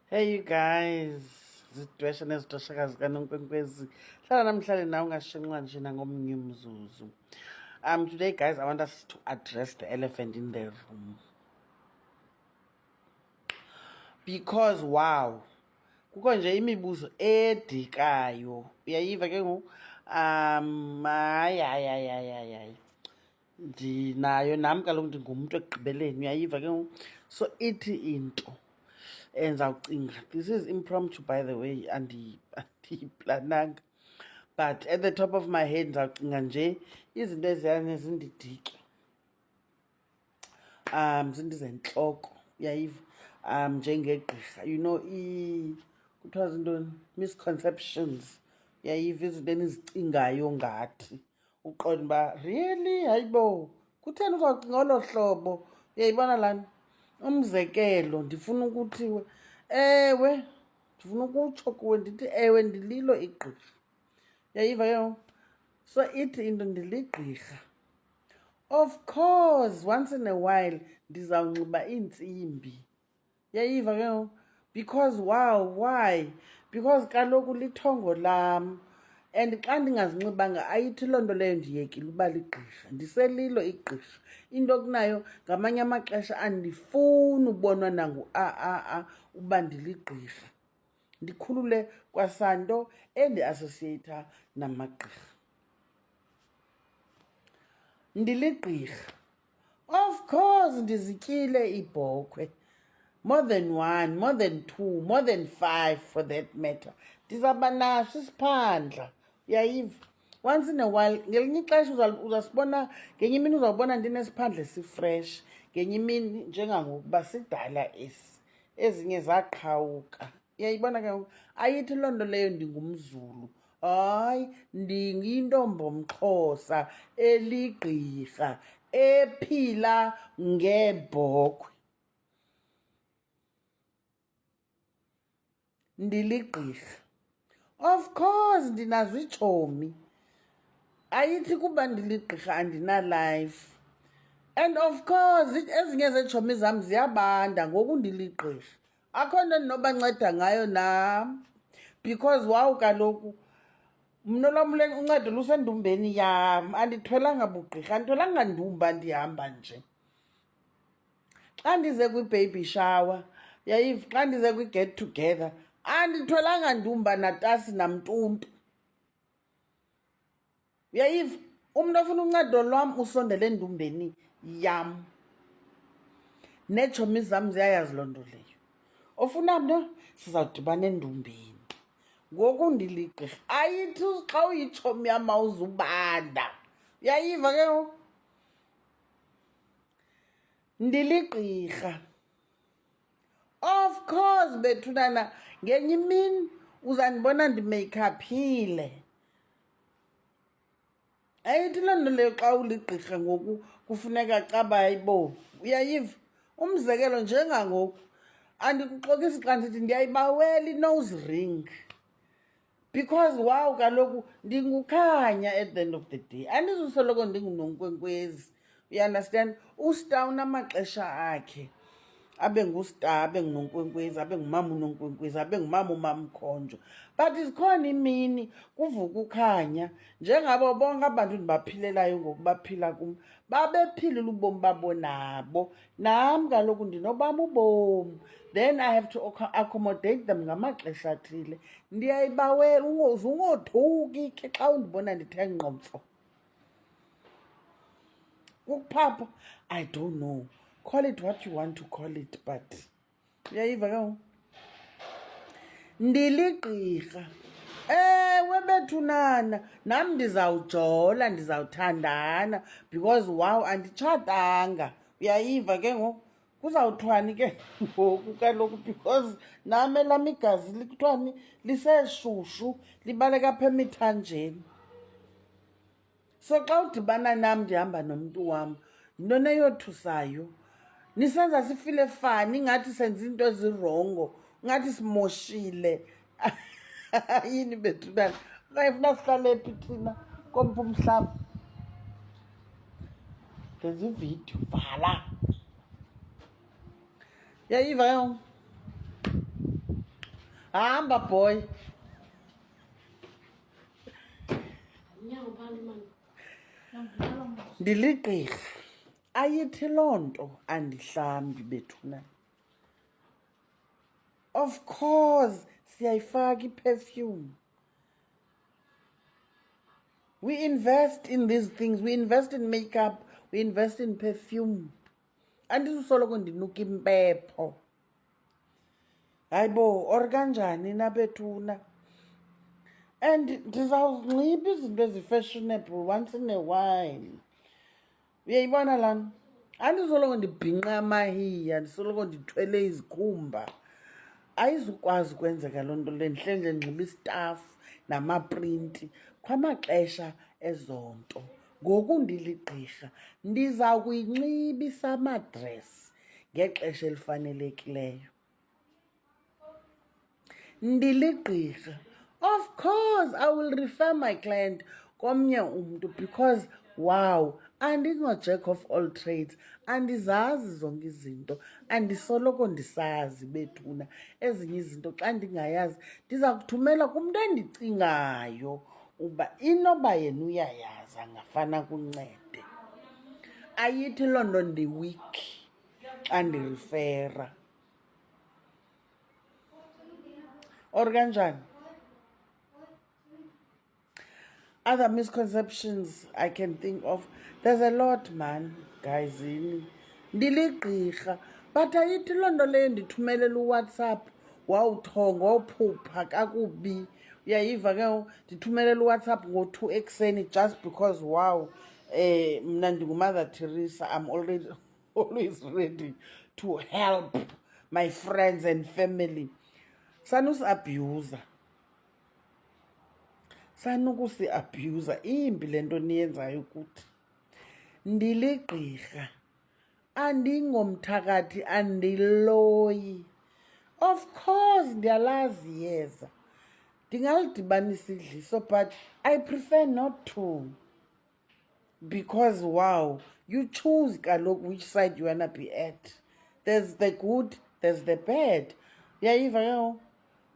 Hey you guys, zidwesha nezidweshakazi kaNonkwenkwezi. Hlala namhlanje nawe ungashinqwa nje nangomnye umzuzu. Today guys, I want us to address the elephant in the room. Because wow, kukho nje imibuzo edikayo. Uyayiva ke ngoku? Hayi. Ndinayo nam kaloku ndingumntu ekugqibeleni, uyayiva ke ngoku? So ithi into ndizawucinga, this is impromptu by the way, andiyiplananga, but at the top of my head ndizawucinga nje izinto eziyane zindidike, zindizentloko, uyayiva, njengegqirha, you know, kuthiwa zintoni, misconceptions, uyayiva, izinto enizicingayo ngathi uqonda uba really hayibo kutheni uzawucinga olo hlobo. Uyayibona lana umzekelo, ndifuna ukuthiwe ewe, ndifuna ukutsho kuwe ndithi ewe ndililo igqirha. Uyayiva ke ngoku? So ithi into ndiligqirha. Of course once in a while ndizawunxiba iintsimbi. Uyayiva ke ngoku? Because wow, why? Because kaloku lithongo lam, and xa ndingazinxibanga ayithi loo nto leyo ndiyekile uba ligqirha, ndiselilo igqirha. Into kunayo ngamanye amaxesha andifuni ubonwa uba ndiligqirha, ndikhulule kwasanto endiassociata namagqirha. Ndiligqirha, of course ndizityile iibhokhwe, more than one, more than two, more than five for that matter. Ndizawuba naso isiphandla. Uyayiva? Once in a while, ngelinye ixesha uzasibona, ngenye imini uzawubona ndinesiphandla esifresh, ngenye imini njengangokuba sidala esi, ezinye zaqhawuka. Uyayibona ke ngoku? Ayithi loo nto leyo ndingumZulu, hayi ndiyintombomXhosa eligqirha ephila ngeebhokhwe. Ndiligqirha, of course ndinazo iitshomi, ayithi kuba ndiligqirha andinalife. And of course ezinye zeetshomi zam ziyabanda ngoku ndiligqirha, akho nto ndinobanceda ngayo nam, because wawu kaloku mna olwam uncedo lusendumbeni yam, andithwelanga bugqirha, andithwelanga ndumba, ndihamba nje. Xa ndize kwi-baby shower, yayiva, xa ndize kwi-get together, andithwelanga ndumba natasi namntuntu. Uyayiva? Umntu ofuna uncedo lwam usondele endumbeni yam, neetshomi zam ziyayazi loo nto leyo. Ofuna mntu sizawudibana endumbeni. Ngoku ndiligqirha, ayithi xa uyitshomi yam awuzubanda. Uyayiva ke ngoku? Ndiligqirha, of course bethunana, ngenye imini uzandibona ndimeyikhaphile. Ayithi loo nto leyo xa uligqirha ngoku kufuneka caba ayibo. Uyayiva? Umzekelo njengangoku andikuxokisi xa ndithi ndiyayibawela i-nose ring, because wawu kaloku ndingukhanya at the end of the day, andizusoloko ndinguNonkwenkwezi. Uyaunderstand? Usta unamaxesha akhe, abe nguStar, abe nguNonkwenkwezi, abe ngumama uNonkwenkwezi, abe ngumama uMamkhonjo. But zikhona imini kuvuka ukhanya, njengabo bonke abantu ndibaphilelayo ngoku baphila kum, babephilile ubomi babo nabo. Nam kaloku ndinobam ubomi, then I have to accommodate them ngamaxesha athile. Ndiyayibawela, ungothuki ke xa undibona ndithe ngqomfo. Ukuphapha, I don't know, call it what you want to call it, but uyayiva ke ngoku? Ndiligqirha, ewe bethunana, nam ndizawujola, ndizawuthandana, because wow anditshatanga. Uyayiva ke ngoku? Kuzawuthwani ke ngoku kaloku, because nam elam igazi likuthiwani liseshushu, libaleka apha emithanjeni. So xa udibana nam ndihamba nomntu wam, yintoni eyothusayo? Nisenza sifile fani, ingathi senza into ezirongo, ngathi simoshile. Yini bethunana? Ungayifuna sihlale phi thina kompha umhlaba? Ndenza ividiyo, vala. Uyayiva ke ngoku? hamba boy. Ndiligqirha ayithi loo nto andihlambi bethuna. Of course siyayifaka iperfume. We invest in these things. We invest in makeup. We invest in perfume. Andizusoloko ndinuka impepho. Hayibo or kanjani na bethuna. And ndizawuzinxiba izinto ezi-fashionable once in a while. Uyayibona lana? Andisoloko ndibhinqa amahiya, ndisoloko ndithwele izikhumba. Ayizukwazi ukwenzeka loo nto le, ndihle nje ndinxiba istafu namaprinti kwamaxesha ezo nto. Ngoku ndiligqirha ndiza kuyinxiba isamadress ngexesha elifanelekileyo. Ndiligqirha. Of course I will refer my client komnye umntu because wow, andingo-jack of all trades, andizazi zonke izinto, andisoloko ndisazi bethuna. Ezinye izinto xa ndingayazi ndiza kuthumela kumntu endicingayo uba inoba yena uyayazi angafana kuncede. Ayithi loo nto ndiwikhi xa ndirifera or kanjani. Other misconceptions I can think of, there's a lot man, guys. Ndiligqirha but ayithi loo nto leyo ndithumelela uWhatsApp wawuthonga wawuphupha kakubi. Uyayiva ke ndithumelela uWhatsApp ngo-2 ekuseni just because wow, mna ndinguMother Teresa, I'm always ready to help my friends and family. Sanusi-abhuyuza. Sanukusi-abhuyuza imbi le nto niyenzayo kuthi. Ndiligqirha andingomthakathi, andiloyi. Of course ndiyalazi iyeza, ndingalidibanisa idliso but I prefer not to, because wow, you choose kaloku which side you wanna be at. There's the good, there's the bad. Uyayiva ke ngoku?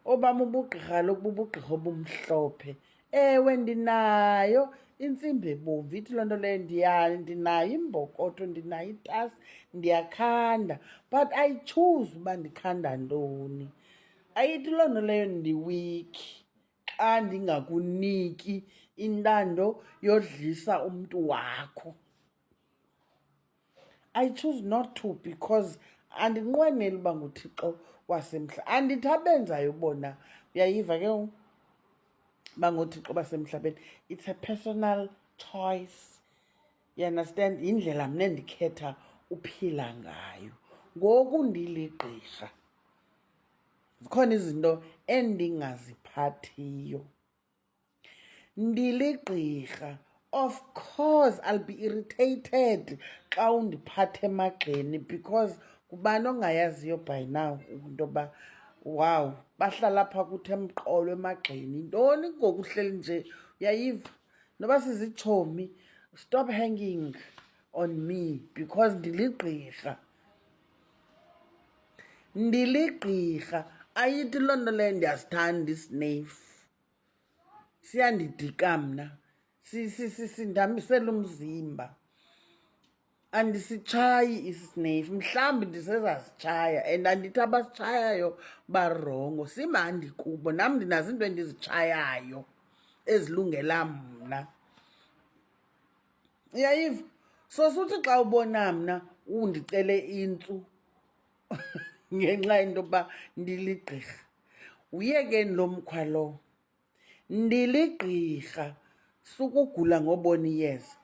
Obam ubugqirha loku bubugqirha obumhlophe. Ewe ndinayo intsimbi ebomvu, ithi loo nto leyo ndinayo imbokotho, ndinayo itasi, ndiyakhanda, but I choose uba ndikhanda ntoni. Ayithi loo nto leyo ndiwikhi xa ndingakuniki intando yodlisa umntu wakho. I choose not to because andinqweneli uba nguThixo wasemhlabeni. Andithi abenzayo bona, uyayiva ke ngoku, bangothixo basemhlabeni. It's a personal choice. You understand? Indlela mna endikhetha uphila ngayo. Ngoku ndiligqirha zikhona izinto endingaziphathiyo. Ndiligqirha. Of course I'll be irritated xa undiphatha emagxeni because kubani ongayaziyo by now into yoba wow, bahlala apha kuthi emqolo emagxeni. Yintoni ngoku uhleli nje? Uyayiva? Noba sizitshomi, stop hanging on me because ndiligqirha. Ndiligqirha. Ayithi loo nto leyo ndiyasithanda isineyifu, siyandidika mna, sindihambisela umzimba. Andisitshayi isineyifu, mhlawumbi ndisezasitshaya and andithi abasitshayayo barongo. Simandi kubo, nam ndinazo iinto endizitshayayo ezilungela mna. Uyayiva? So suthi xa ubona mna undicele intsu ngenxa yento yoba ndiligqirha, uyekeni lo mkhwa lo. Ndiligqirha, sukugula ngobona iyeza.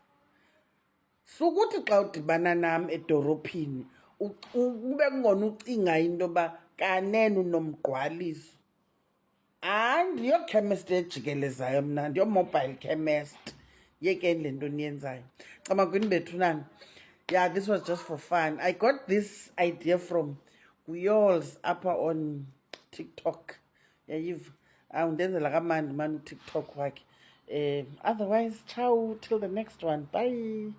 Sukuthi xa udibana nam edorophini ube kungona ucinga into yoba kanene unomgqwaliso. Ndiyokhemesti ejikelezayo mna, ndiyo-mobile chemist. Yekeni le nto niyenzayo. Camagwini bethunani. Yeah, this was just for fun. I got this idea from yours apha on TikTok. Yayiva? Undenzela kamandi man uTikTok wakhe. Otherwise, ciao till the next one. Bye.